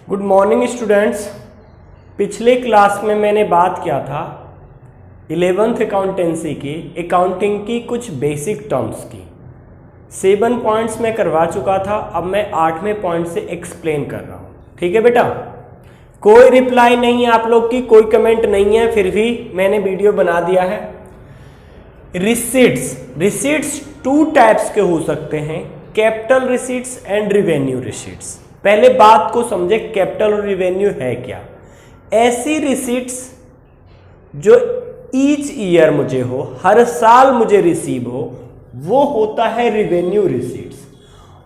Good morning students. पिछले class में मैंने बात किया था 11th अकाउंटेंसी की अकाउंटिंग की कुछ बेसिक टर्म्स की। 7 पॉइंट्स मैं करवा चुका था, अब मैं 8वें पॉइंट से एक्सप्लेन कर रहा हूँ। ठीक है बेटा, कोई रिप्लाई नहीं है आप लोग की, कोई कमेंट नहीं है, फिर भी मैंने वीडियो बना दिया है। रिसीट्स 2 टाइप्स के हो सकते हैं, capital receipts and revenue receipts. पहले बात को समझे, कैपिटल और रिवेन्यू है क्या। ऐसी रिसीट्स जो ईच ईयर मुझे हो, हर साल मुझे रिसीव हो, वो होता है रिवेन्यू रिसीट्स।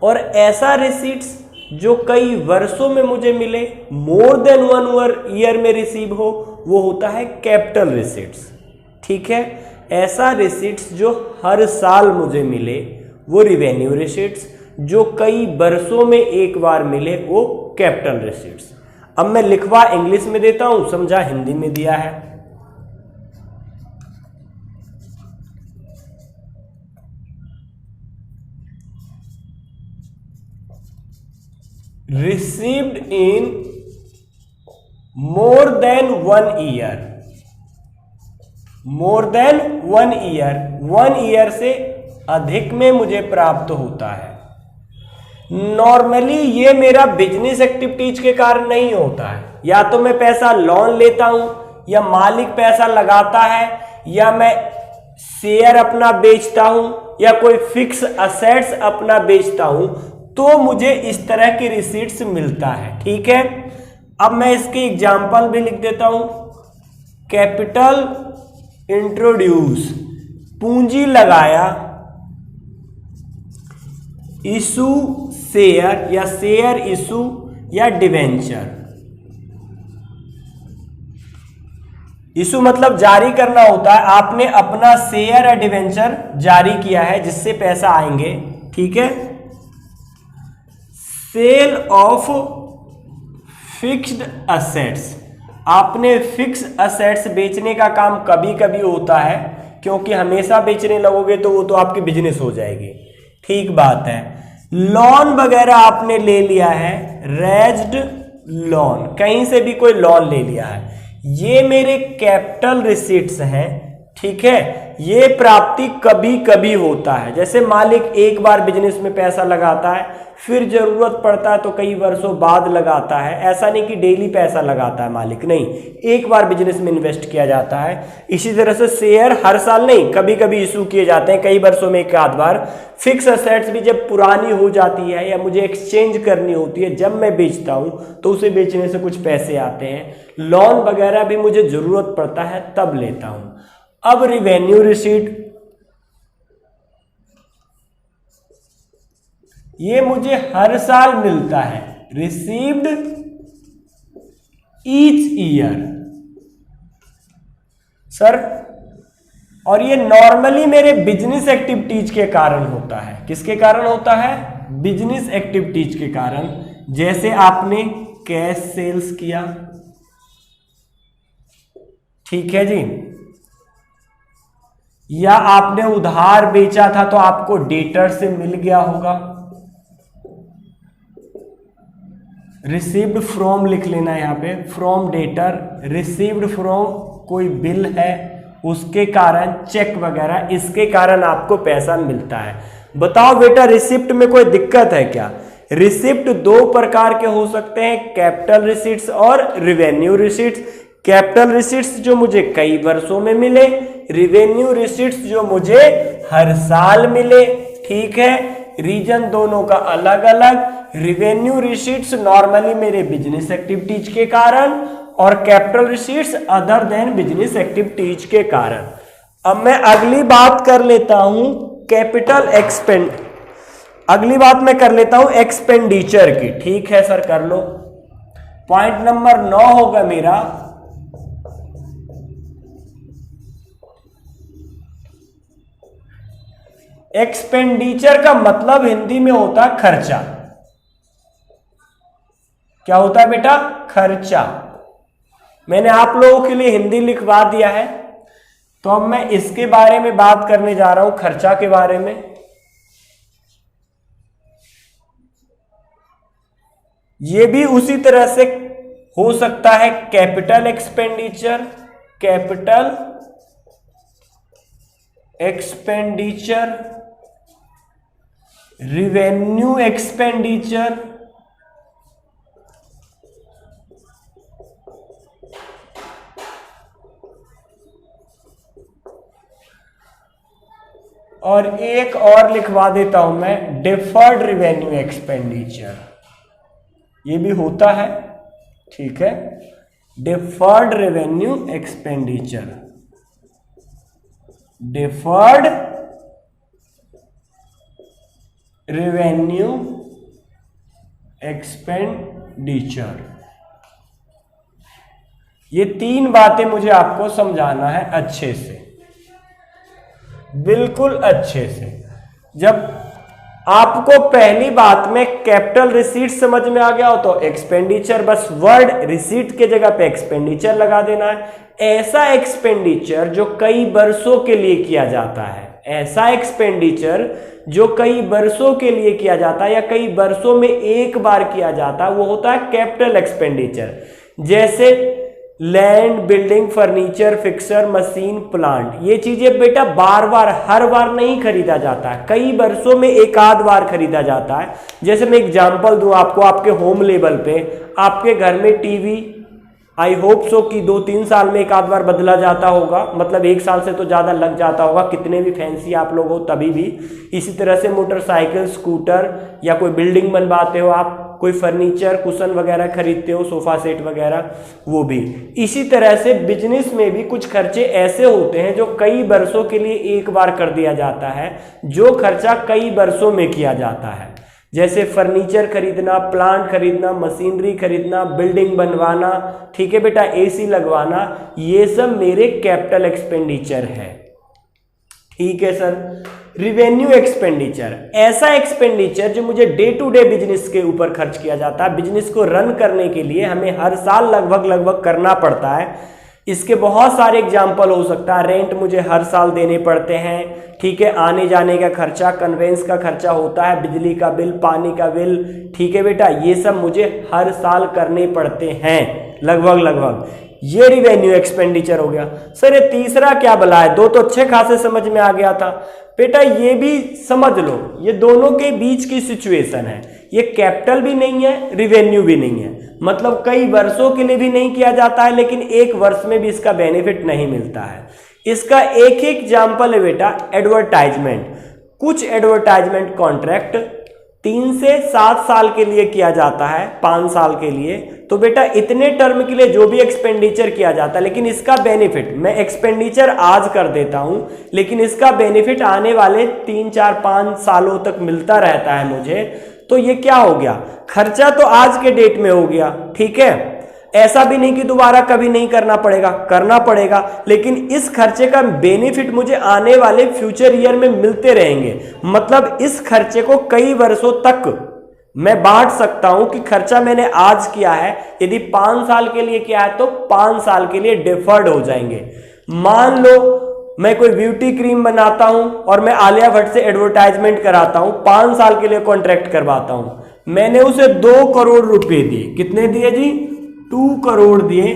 और ऐसा रिसीट्स जो कई वर्षों में मुझे मिले, मोर देन 1 ईयर में रिसीव हो, वो होता है कैपिटल रिसीट्स। ठीक है, ऐसा रिसीट्स जो हर साल मुझे मिले वो रिवेन्यू रिसीट्स, जो कई वर्षों में एक बार मिले वो कैपिटल रिसीट्स। अब मैं लिखवा इंग्लिश में देता हूं, समझा हिंदी में दिया है। Received in more than 1 year, more than 1 year, 1 year से अधिक में मुझे प्राप्त होता है। नॉर्मली ये मेरा बिजनेस एक्टिविटीज के कारण नहीं होता है, या तो मैं पैसा लोन लेता हूं, या मालिक पैसा लगाता है, या मैं शेयर अपना बेचता हूं, या कोई फिक्स असेट्स अपना बेचता हूं, तो मुझे इस तरह की रिसीट्स मिलता है। ठीक है, अब मैं इसकी एग्जांपल भी लिख देता हूं। कैपिटल इंट्रोड्यूस, पूंजी लगाया, इशू शेयर या शेयर इशू या डिवेंचर। इशू मतलब जारी करना होता है, आपने अपना शेयर या डिवेंचर जारी किया है जिससे पैसा आएंगे। ठीक है, सेल ऑफ फिक्स्ड असेट्स, आपने फिक्स असेट्स बेचने का काम कभी कभी होता है, क्योंकि हमेशा बेचने लगोगे तो वो तो आपकी बिजनेस हो जाएगी। ठीक बात है। लोन वगैरह आपने ले लिया है, रेज्ड लोन, कहीं से भी कोई लोन ले लिया है, ये मेरे कैपिटल रिसीट्स हैं। ठीक है, ये प्राप्ति कभी कभी होता है, जैसे मालिक एक बार बिजनेस में पैसा लगाता है, फिर जरूरत पड़ता है तो कई वर्षों बाद लगाता है। ऐसा नहीं कि डेली पैसा लगाता है मालिक, नहीं, एक बार बिजनेस में इन्वेस्ट किया जाता है। इसी तरह से शेयर हर साल नहीं, कभी कभी इशू किए जाते हैं, कई वर्षों में एक आध बार। फिक्स असेट्स भी जब पुरानी हो जाती है या मुझे एक्सचेंज करनी होती है, जब मैं बेचता हूं तो उसे बेचने से कुछ पैसे आते हैं। लोन वगैरह भी मुझे जरूरत पड़ता है तब लेता हूं। अब रिवेन्यू रिसीट, ये मुझे हर साल मिलता है, रिसीव्ड ईच ईयर सर। और ये नॉर्मली मेरे बिजनेस एक्टिविटीज के कारण होता है। किसके कारण होता है? बिजनेस एक्टिविटीज के कारण। जैसे आपने कैश सेल्स किया, ठीक है जी, या आपने उधार बेचा था तो आपको डेटर से मिल गया होगा। रिसीव्ड फ्रॉम लिख लेना यहां पे, फ्रॉम डेटर, रिसीव्ड फ्रॉम कोई बिल है उसके कारण, चेक वगैरह, इसके कारण आपको पैसा मिलता है। बताओ बेटा, रिसिप्ट में कोई दिक्कत है क्या? रिसिप्ट 2 प्रकार के हो सकते हैं, कैपिटल रिसीट्स और रिवेन्यू रिसीट्स। कैपिटल रिसीट्स जो मुझे कई वर्षों में मिले, रिवेन्यू रिसीट्स जो मुझे हर साल मिले। ठीक है, रीजन दोनों का अलग अलग। रिवेन्यू रिसीट्स नॉर्मली मेरे बिजनेस एक्टिविटीज के कारण, और capital receipts other than business activities के कारण। अब मैं अगली बात कर लेता हूं कैपिटल एक्सपेंड, अगली बात मैं कर लेता हूं एक्सपेंडिचर की। ठीक है सर, कर लो। पॉइंट नंबर 9 होगा मेरा एक्सपेंडिचर का मतलब हिंदी में होता है खर्चा। क्या होता है बेटा? खर्चा। मैंने आप लोगों के लिए हिंदी लिखवा दिया है, तो अब मैं इसके बारे में बात करने जा रहा हूं, खर्चा के बारे में। ये भी उसी तरह से हो सकता है capital expenditure, capital expenditure, revenue expenditure, और एक और लिखवा देता हूं मैं, डिफर्ड रिवेन्यू एक्सपेंडिचर, ये भी होता है, ठीक है। Deferred revenue expenditure, deferred revenue expenditure, ये तीन बातें मुझे आपको समझाना है अच्छे से, बिल्कुल अच्छे से। जब आपको पहली बात में कैपिटल रिसीट समझ में आ गया हो तो एक्सपेंडिचर, बस वर्ड रिसीट के जगह पे एक्सपेंडिचर लगा देना है। ऐसा एक्सपेंडिचर जो कई वर्षों के लिए किया जाता है, ऐसा एक्सपेंडिचर जो कई वर्षों के लिए किया जाता है या कई वर्षों में एक बार किया जाता है, वो होता है कैपिटल एक्सपेंडिचर। जैसे land, building, furniture, fixer, machine, plant, ये चीजें बेटा बार बार हर बार नहीं खरीदा जाता है, कई वर्षों में एक आध बार खरीदा जाता है। जैसे मैं एग्जांपल दूं आपको, आपके होम लेवल पे आपके घर में टीवी, आई होप सो कि 2-3 साल में एक आध बार बदला जाता होगा, मतलब 1 साल से तो ज्यादा लग जाता होगा, कितने भी फैंसी आप लोग हो तभी भी। इसी तरह से मोटरसाइकिल, स्कूटर, या कोई बिल्डिंग बनवाते हो आप, कोई फर्नीचर, कुशन वगैरह खरीदते हो, सोफा सेट वगैरह, वो भी। इसी तरह से बिजनेस में भी कुछ खर्चे ऐसे होते हैं जो कई वर्षों के लिए एक बार कर दिया जाता है, जो खर्चा कई वर्षों में किया जाता है। जैसे फर्नीचर खरीदना, प्लांट खरीदना, मशीनरी खरीदना, बिल्डिंग बनवाना, ठीक है बेटा, एसी लगवाना, ये सब मेरे कैपिटल एक्सपेंडिचर है, ठीक है सर। रिवेन्यू एक्सपेंडिचर, ऐसा एक्सपेंडिचर जो मुझे डे टू डे बिजनेस के ऊपर खर्च किया जाता है, बिजनेस को रन करने के लिए हमें हर साल लगभग करना पड़ता है। इसके बहुत सारे एग्जाम्पल हो सकता है, रेंट मुझे हर साल देने पड़ते हैं, ठीक है, आने जाने का खर्चा, कन्वेंस का खर्चा होता है, बिजली का बिल, पानी का बिल, ठीक है बेटा, ये सब मुझे हर साल करने पड़ते हैं लगभग। ये रिवेन्यू एक्सपेंडिचर हो गया। सर ये तीसरा क्या भला है? 2 तो अच्छे खासे समझ में आ गया था बेटा, ये भी समझ लो, ये दोनों के बीच की सिचुएशन है, ये कैपिटल भी नहीं है, रिवेन्यू भी नहीं है, मतलब कई वर्षों के लिए भी नहीं किया जाता है, लेकिन एक वर्ष में भी इसका बेनिफिट नहीं मिलता है। इसका एक ही एग्जाम्पल है बेटा एडवर्टाइजमेंट। कुछ एडवर्टाइजमेंट कॉन्ट्रैक्ट 3 से 7 साल के लिए किया जाता है, 5 साल के लिए, तो बेटा इतने टर्म के लिए जो भी एक्सपेंडिचर किया जाता है, लेकिन इसका बेनिफिट, मैं एक्सपेंडिचर आज कर देता हूं लेकिन इसका बेनिफिट आने वाले 3, 4, 5 सालों तक मिलता रहता है मुझे, तो ये क्या हो गया? खर्चा तो आज के डेट में हो गया, ठीक है, ऐसा भी नहीं कि दोबारा कभी नहीं करना पड़ेगा, करना पड़ेगा, लेकिन इस खर्चे का बेनिफिट मुझे आने वाले फ्यूचर ईयर में मिलते रहेंगे। मतलब इस खर्चे को कई वर्षों तक मैं बांट सकता हूं कि खर्चा मैंने आज किया है, यदि 5 साल के लिए किया है तो 5 साल के लिए डिफर्ड हो जाएंगे। मान लो मैं कोई ब्यूटी क्रीम बनाता हूं और मैं आलिया भट्ट से एडवर्टाइजमेंट कराता हूं, 5 साल के लिए कॉन्ट्रैक्ट करवाता हूं, मैंने उसे 2 करोड़ रुपए दिए। कितने दिए जी? 2 करोड़ दिए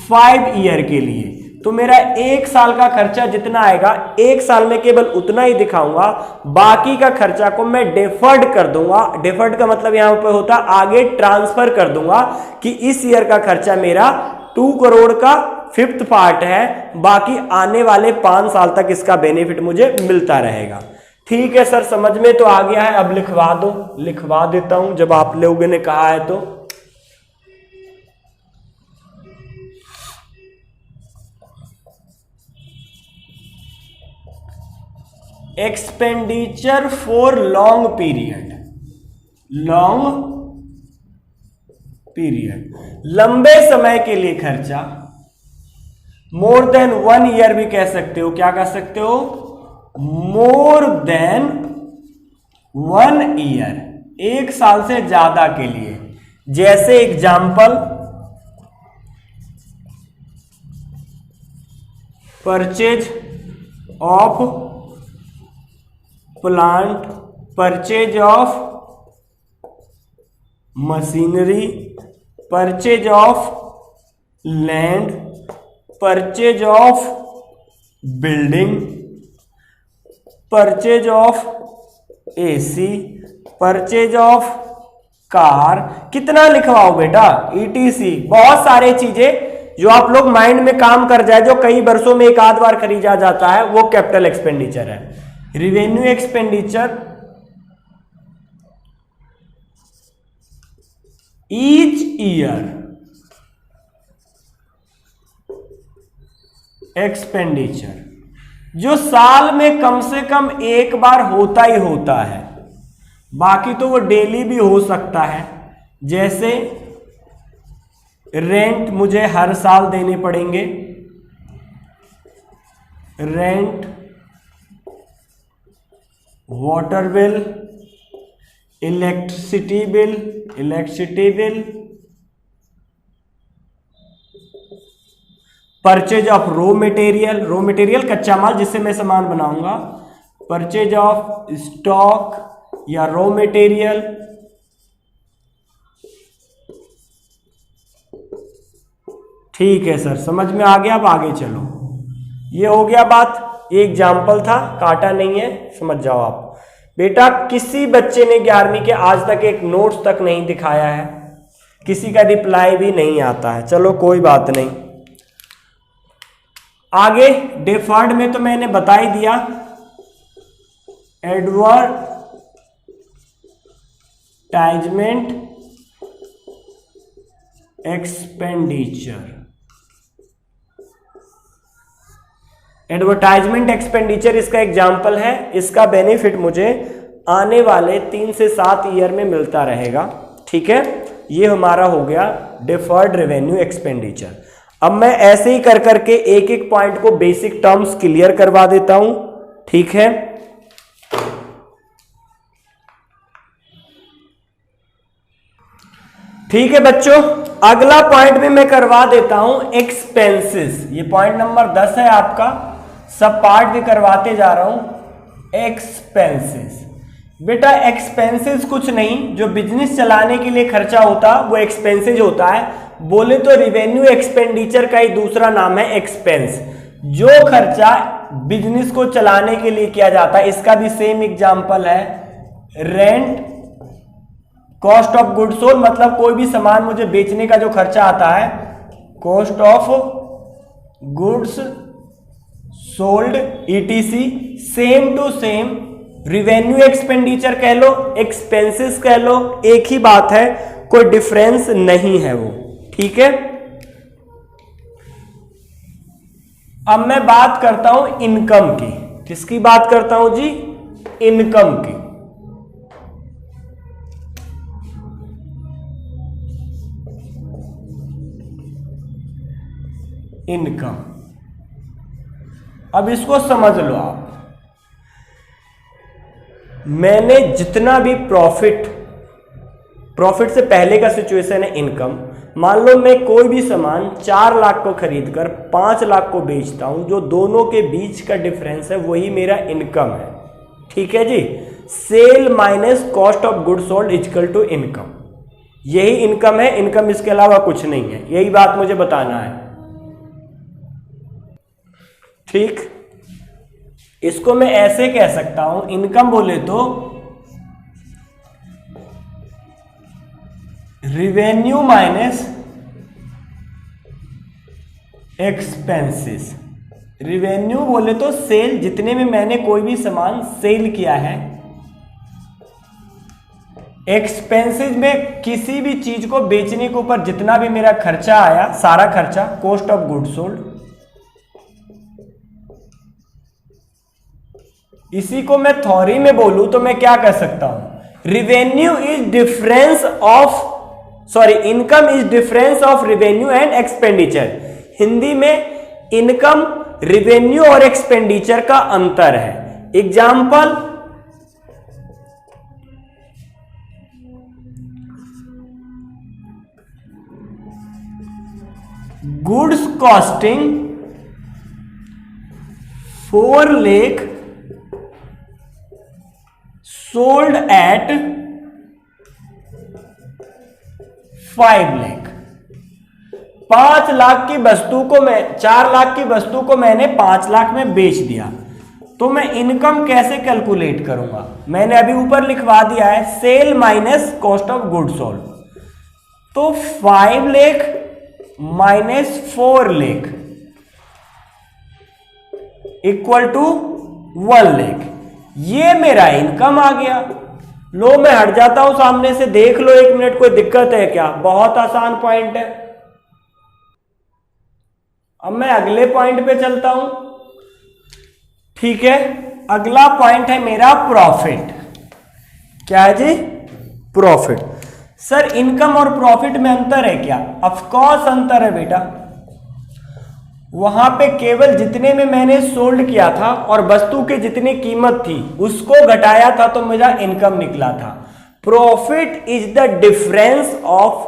5 ईयर के लिए। तो मेरा 1 साल का खर्चा जितना आएगा, 1 साल में केवल उतना ही दिखाऊंगा, बाकी का खर्चा को मैं डिफर्ड कर दूंगा। डिफर्ड का मतलब यहां पर होता है आगे ट्रांसफर कर दूंगा कि इस ईयर का खर्चा मेरा 2 करोड़ का 5th पार्ट है, बाकी आने वाले 5 साल तक इसका बेनिफिट मुझे मिलता रहेगा। ठीक है सर, समझ में तो आ गया है, अब लिखवा दो। लिखवा देता हूं जब आप लोगों ने कहा है तो। Expenditure for long period, long period, लंबे समय के लिए खर्चा, मोर देन 1 ईयर भी कह सकते हो। क्या कह सकते हो? मोर देन 1 ईयर, 1 साल से ज्यादा के लिए। जैसे example, purchase of plant, purchase of machinery, purchase of land, purchase of building, purchase of AC, purchase of car. कितना लिखवाओ बेटा, ईटीसी, बहुत सारे चीजें जो आप लोग माइंड में काम कर जाए, जो कई वर्षों में एक आध बार खरीदा जाता है, वो कैपिटल एक्सपेंडिचर है। Revenue expenditure each year expenditure, जो साल में कम से कम एक बार होता ही होता है, बाकी तो वो डेली भी हो सकता है। जैसे रेंट मुझे हर साल देने पड़ेंगे, rent, water bill, electricity bill, purchase of raw material कच्चा माल जिससे मैं सामान बनाऊंगा, परचेज ऑफ स्टॉक या रॉ मटेरियल, ठीक है सर, समझ में आ गया। अब आगे चलो, ये हो गया बात, ये एग्जाम्पल था, काटा नहीं है, समझ जाओ आप। बेटा किसी बच्चे ने 11वीं के आज तक एक नोट्स तक नहीं दिखाया है, किसी का रिप्लाई भी नहीं आता है, चलो कोई बात नहीं। आगे डिफर्ड में तो मैंने बता ही दिया, एडवर्टाइजमेंट एक्सपेंडिचर, एडवर्टाइजमेंट एक्सपेंडिचर इसका एग्जाम्पल है। इसका बेनिफिट मुझे आने वाले 3 से 7 ईयर में मिलता रहेगा, ठीक है। ये हमारा हो गया डिफर्ड रेवेन्यू एक्सपेंडिचर। अब मैं ऐसे ही कर करके एक एक पॉइंट को बेसिक टर्म्स क्लियर करवा देता हूं, ठीक है। ठीक है बच्चों, अगला पॉइंट भी मैं करवा देता हूं, एक्सपेंसेस। ये पॉइंट नंबर 10 है आपका, सब पार्ट भी करवाते जा रहा हूं। एक्सपेंसेस, बेटा एक्सपेंसेस कुछ नहीं, जो बिजनेस चलाने के लिए खर्चा होता वो एक्सपेंसेस होता है। बोले तो रेवेन्यू एक्सपेंडिचर का ही दूसरा नाम है एक्सपेंस। जो खर्चा बिजनेस को चलाने के लिए किया जाता है, इसका भी सेम एग्जांपल है, rent, cost of goods sold, मतलब कोई भी सामान मुझे बेचने का जो खर्चा आता है, cost of goods sold, ETC. Same to same revenue expenditure कह लो, एक्सपेंसेस कह लो, एक ही बात है, कोई डिफरेंस नहीं है वो, ठीक है। अब मैं बात करता हूं इनकम की। किसकी बात करता हूं जी? इनकम की। इनकम, अब इसको समझ लो आप। मैंने जितना भी प्रॉफिट से पहले का सिचुएशन है इनकम, मान लो मैं कोई भी सामान 4 लाख को खरीदकर 5 लाख को बेचता हूं, जो दोनों के बीच का डिफरेंस है वही मेरा इनकम है, ठीक है जी। Sale minus cost of goods sold equal to income, यही इनकम है, इनकम इसके अलावा कुछ नहीं है, यही बात मुझे बताना है, ठीक। इसको मैं ऐसे कह सकता हूं, इनकम बोले तो रिवेन्यू माइनस एक्सपेंसेस। रिवेन्यू बोले तो सेल, जितने में मैंने कोई भी सामान सेल किया है। एक्सपेंसेस में किसी भी चीज को बेचने के ऊपर जितना भी मेरा खर्चा आया, सारा खर्चा, कॉस्ट ऑफ गुड्स सोल्ड। इसी को मैं थ्योरी में बोलूं तो मैं क्या कह सकता हूं? Revenue is difference of, sorry, income is difference of revenue and expenditure. Hindi में इनकम रिवेन्यू और एक्सपेंडिचर का अंतर है। Example, goods costing 4 lakh sold at 5 lakh. 5 lakh की वस्तु को मैं 4 लाख की वस्तु को मैंने 5 लाख में बेच दिया, तो मैं इनकम कैसे कैलकुलेट करूंगा? मैंने अभी ऊपर लिखवा दिया है sale minus cost of goods sold. तो 5 lakh minus 4 lakh equal to 1 lakh, ये मेरा इनकम आ गया। लो मैं हट जाता हूं सामने से, देख लो 1 मिनट, कोई दिक्कत है क्या? बहुत आसान पॉइंट है। अब मैं अगले पॉइंट पे चलता हूं। ठीक है, अगला पॉइंट है मेरा प्रॉफिट। क्या है जी? प्रॉफिट। सर इनकम और प्रॉफिट में अंतर है क्या? ऑफ कोर्स अंतर है बेटा। वहां पे केवल जितने में मैंने सोल्ड किया था और वस्तु की जितनी कीमत थी उसको घटाया था तो मेरा इनकम निकला था। Profit is the difference of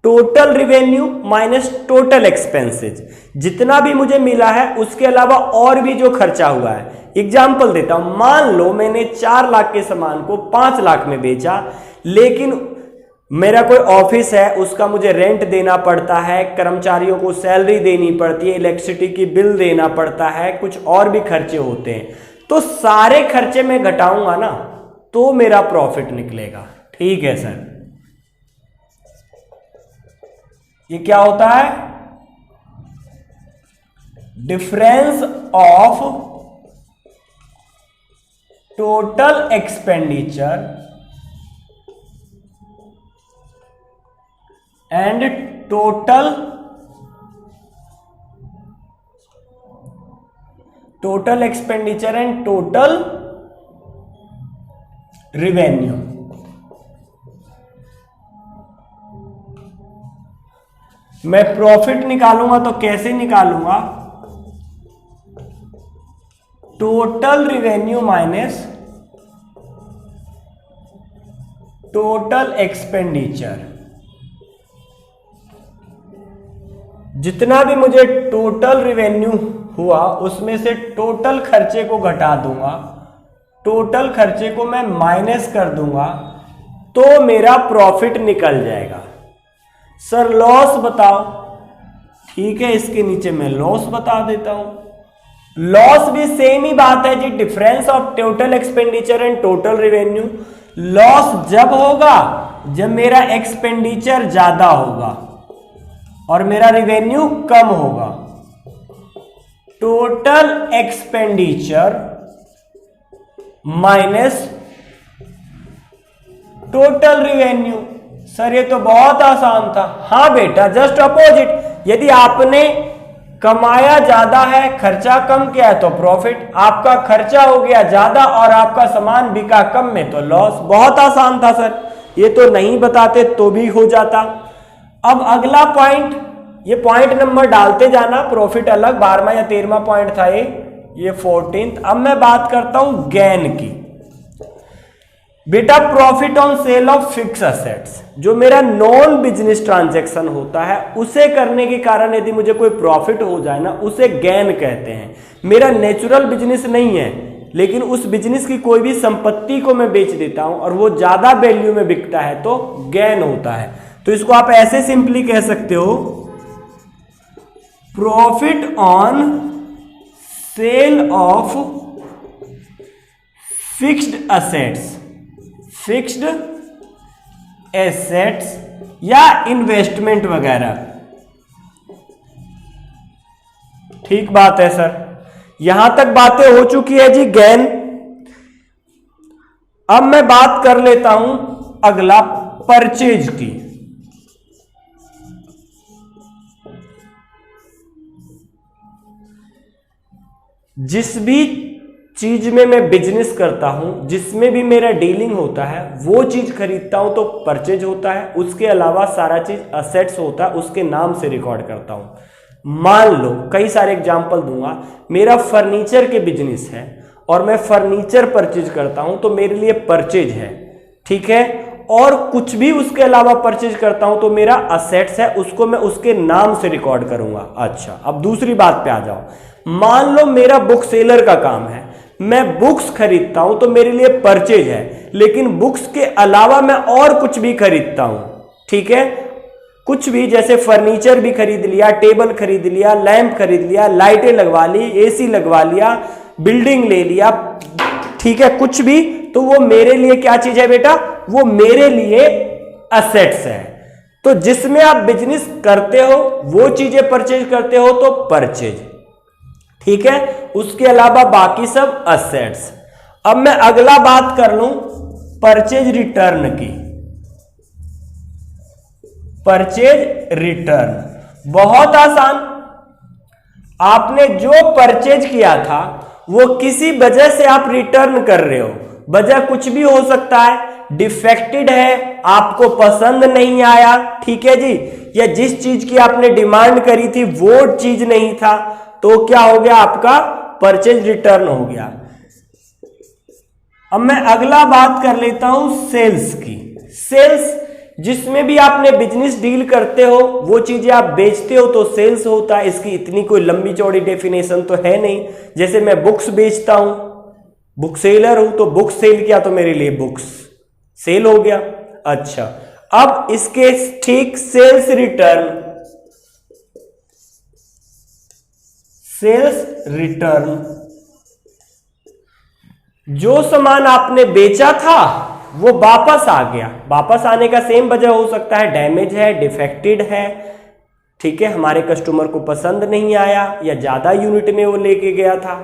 total revenue minus total expenses. जितना भी मुझे मिला है उसके अलावा और भी जो खर्चा हुआ है। एग्जाम्पल देता हूं, मान लो मैंने 4 लाख के सामान को 5 लाख में बेचा, लेकिन मेरा कोई ऑफिस है, उसका मुझे रेंट देना पड़ता है, कर्मचारियों को सैलरी देनी पड़ती है, इलेक्ट्रिसिटी की बिल देना पड़ता है, कुछ और भी खर्चे होते हैं, तो सारे खर्चे मैं घटाऊंगा ना तो मेरा प्रॉफिट निकलेगा। ठीक है सर, ये क्या होता है? Difference of total expenditure and total expenditure and total revenue. मैं प्रॉफिट निकालूंगा तो कैसे निकालूंगा? Total revenue minus total expenditure. जितना भी मुझे टोटल रिवेन्यू हुआ उसमें से टोटल खर्चे को घटा दूंगा, टोटल खर्चे को मैं माइनस कर दूंगा तो मेरा प्रॉफिट निकल जाएगा। सर लॉस बताओ। ठीक है, इसके नीचे मैं लॉस बता देता हूं। लॉस भी सेम ही बात है जी, difference of total expenditure and total revenue. Loss जब होगा जब मेरा एक्सपेंडिचर ज्यादा होगा और मेरा रिवेन्यू कम होगा। Total expenditure minus total revenue. Sir ये तो बहुत आसान था। हाँ बेटा, जस्ट अपोजिट। यदि आपने कमाया ज्यादा है, खर्चा कम किया है तो प्रॉफिट। आपका खर्चा हो गया ज्यादा और आपका सामान बिका कम में तो लॉस। बहुत आसान था सर, ये तो नहीं बताते तो भी हो जाता। अब अगला पॉइंट, ये पॉइंट नंबर डालते जाना, प्रॉफिट अलग 12वां या 13वां पॉइंट था ये 14th। अब मैं बात करता हूं गेन की। बेटा profit on sale of fix assets, जो मेरा नॉन बिजनेस ट्रांजैक्शन होता है उसे करने के कारण यदि मुझे कोई प्रॉफिट हो जाए ना, उसे गेन कहते हैं। मेरा नेचुरल बिजनेस नहीं है, लेकिन उस बिजनेस की कोई भी संपत्ति को मैं बेच देता हूं और वो ज्यादा वैल्यू में बिकता है तो गेन होता है। तो इसको आप ऐसे सिंपली कह सकते हो, profit on sale of fixed assets, fixed assets या इन्वेस्टमेंट वगैरह। ठीक बात है सर, यहां तक बातें हो चुकी है जी गेन। अब मैं बात कर लेता हूं अगला परचेज की। जिस भी चीज में मैं बिजनेस करता हूं, जिसमें भी मेरा डीलिंग होता है, वो चीज खरीदता हूं तो परचेज होता है। उसके अलावा सारा चीज असेट्स होता है, उसके नाम से रिकॉर्ड करता हूं। मान लो कई सारे एग्जांपल दूंगा, मेरा फर्नीचर के बिजनेस है और मैं फर्नीचर परचेज करता हूं तो मेरे लिए परचेज है, ठीक है। और कुछ भी उसके अलावा परचेज करता हूं तो मेरा असेट्स है, उसको मैं उसके नाम से रिकॉर्ड करूंगा। अच्छा, अब दूसरी बात पे आ जाओ। मान लो मेरा बुक सेलर का काम है, मैं बुक्स खरीदता हूं तो मेरे लिए परचेज है, लेकिन बुक्स के अलावा मैं और कुछ भी खरीदता हूं, ठीक है, कुछ भी, जैसे फर्नीचर भी खरीद लिया, टेबल खरीद लिया, लैंप खरीद लिया, लाइटें लगवा ली, एसी लगवा लिया, बिल्डिंग ले लिया, ठीक है, कुछ भी, तो वो मेरे लिए क्या चीज है बेटा, वो मेरे लिए असेट्स है। तो जिसमें आप बिजनेस करते हो वो चीजें परचेज करते हो तो परचेज, ठीक है। उसके अलावा बाकी सब असेट्स। अब मैं अगला बात कर लूं परचेज रिटर्न की। परचेज रिटर्न बहुत आसान। आपने जो परचेज किया था वो किसी वजह से आप रिटर्न कर रहे हो। वजह कुछ भी हो सकता है, डिफेक्टेड है, आपको पसंद नहीं आया, ठीक है जी, या जिस चीज की आपने डिमांड करी थी वो चीज नहीं था, तो क्या हो गया, आपका परचेज रिटर्न हो गया। अब मैं अगला बात कर लेता हूं सेल्स की। सेल्स, जिसमें भी आपने बिजनेस डील करते हो वो चीजें आप बेचते हो तो सेल्स होता है। इसकी इतनी कोई लंबी चौड़ी डेफिनेशन तो है नहीं। जैसे मैं बुक्स बेचता हूं, बुक सेलर हूं, तो बुक सेल किया तो मेरे लिए बुक्स सेल हो गया। अच्छा, अब इसके ठीक सेल्स रिटर्न, सेल्स रिटर्न, जो सामान आपने बेचा था वो वापस आ गया। वापस आने का सेम वजह हो सकता है, डैमेज है, डिफेक्टेड है, ठीक है, हमारे कस्टमर को पसंद नहीं आया, या ज्यादा यूनिट में वो लेके गया था,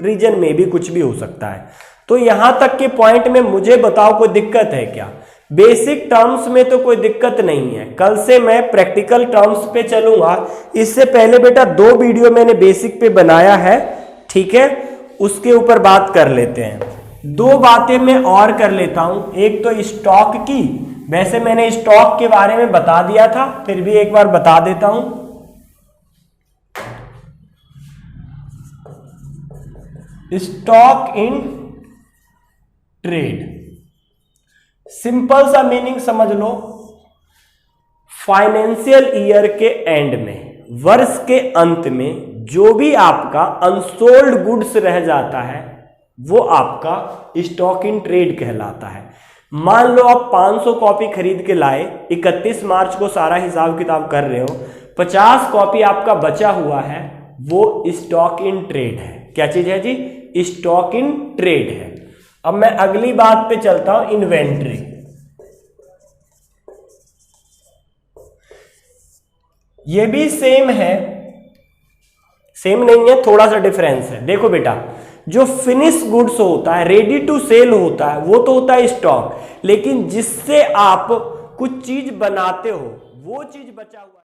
रीजन में भी कुछ भी हो सकता है। तो यहां तक के पॉइंट में मुझे बताओ कोई दिक्कत है क्या? बेसिक टर्म्स में तो कोई दिक्कत नहीं है। कल से मैं प्रैक्टिकल टर्म्स पे चलूंगा। इससे पहले बेटा 2 वीडियो मैंने बेसिक पे बनाया है, ठीक है, उसके ऊपर बात कर लेते हैं। 2 बातें मैं और कर लेता हूं। एक तो स्टॉक की, वैसे मैंने स्टॉक के बारे में बता दिया था, फिर भी एक बार बता देता हूं। स्टॉक इन ट्रेड, सिंपल सा मीनिंग समझ लो, फाइनेंशियल ईयर के एंड में, वर्ष के अंत में जो भी आपका अनसोल्ड गुड्स रह जाता है वो आपका स्टॉक इन ट्रेड कहलाता है। मान लो आप 500 कॉपी खरीद के लाए, 31 मार्च को सारा हिसाब किताब कर रहे हो, 50 कॉपी आपका बचा हुआ है, वो स्टॉक इन ट्रेड है। क्या चीज है जी? स्टॉक इन ट्रेड है। अब मैं अगली बात पे चलता हूं, इन्वेंट्री। ये भी सेम है, सेम नहीं है, थोड़ा सा डिफरेंस है। देखो बेटा, जो फिनिश गुड्स होता है, रेडी टू सेल होता है, वो तो होता है स्टॉक, लेकिन जिससे आप कुछ चीज बनाते हो वो चीज बचा हुआ